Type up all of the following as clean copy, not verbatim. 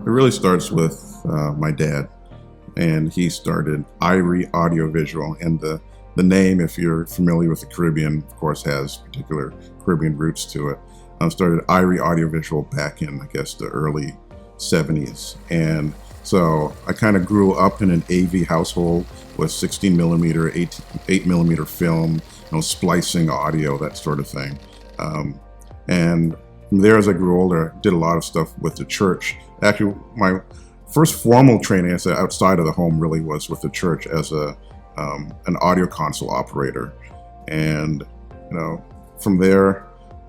It really starts with my dad, and he started Irie Audiovisual, and the name, if you're familiar with the Caribbean, of course, has particular Caribbean roots to it. Started Irie Audiovisual back in, I guess, the early 70s. And so I kind of grew up in an AV household with 16 millimeter, 8 millimeter film, splicing audio, that sort of thing. And from there, as I grew older, I did a lot of stuff with the church. Actually, my first formal training outside of the home really was with the church as an audio console operator. And, from there,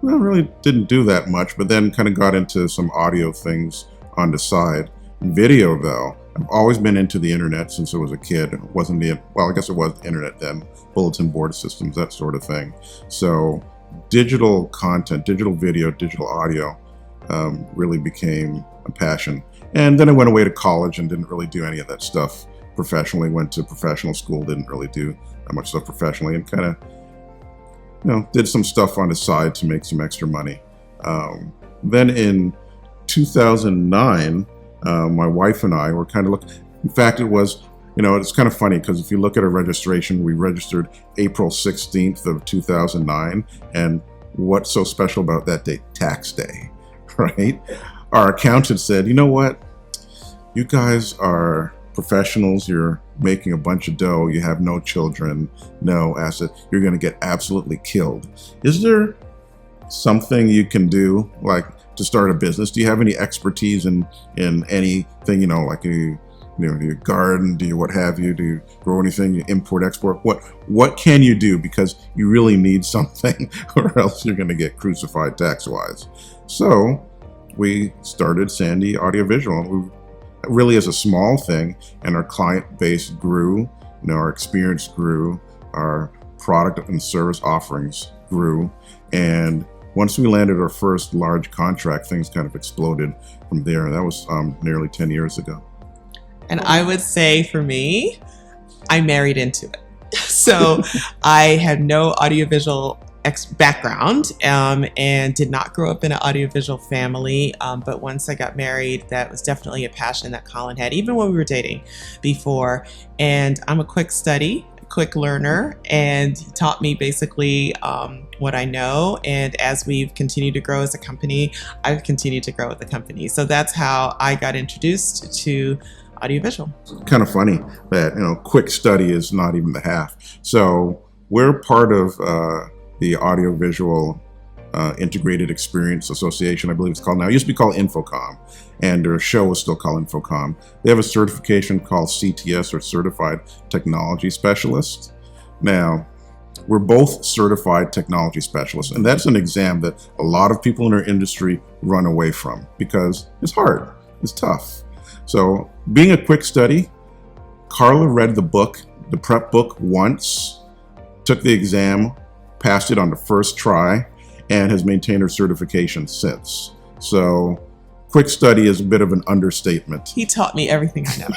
I really didn't do that much, but then kind of got into some audio things on the side. Video, though, I've always been into the internet since I was a kid. It wasn't I guess it was the internet then, bulletin board systems, that sort of thing. So digital content, digital video, digital audio really became a passion. And then I went away to college and didn't really do any of that stuff professionally. Went to professional school, didn't really do that much stuff professionally, and kind of did some stuff on the side to make some extra money. Then in 2009, my wife and I were kind of looking. In fact, it was, it's kind of funny because if you look at our registration, we registered April 16th of 2009. And what's so special about that day? Tax day, right? Our accountant said, you know what? You guys are professionals. You're making a bunch of dough. You have no children, no asset. You're going to get absolutely killed. Is there something you can do, like to start a business? Do you have any expertise in anything, like do you garden, do you what have you, do you grow anything, you import, export? What can you do? Because you really need something or else you're going to get crucified tax-wise. So we started Sandy Audiovisual, really as a small thing, and our client base grew, our experience grew, our product and service offerings grew, and once we landed our first large contract, things kind of exploded from there. That was nearly 10 years ago. And I would say for me, I married into it. So I had no audiovisual background and did not grow up in an audiovisual family. But once I got married, that was definitely a passion that Colin had, even when we were dating before. And I'm a quick learner, and he taught me basically what I know. And as we've continued to grow as a company, I've continued to grow with the company. So that's how I got introduced to audiovisual. Kind of funny that, quick study is not even the half. So we're part of the Audiovisual Integrated Experience Association, I believe it's called now. It used to be called Infocom, and their show was still called Infocom. They have a certification called CTS, or Certified Technology Specialist. Now, we're both certified technology specialists, and that's an exam that a lot of people in our industry run away from because it's hard, it's tough. So being a quick study, Carla read the prep book once, took the exam, passed it on the first try, and has maintained her certification since. So quick study is a bit of an understatement. He taught me everything I know.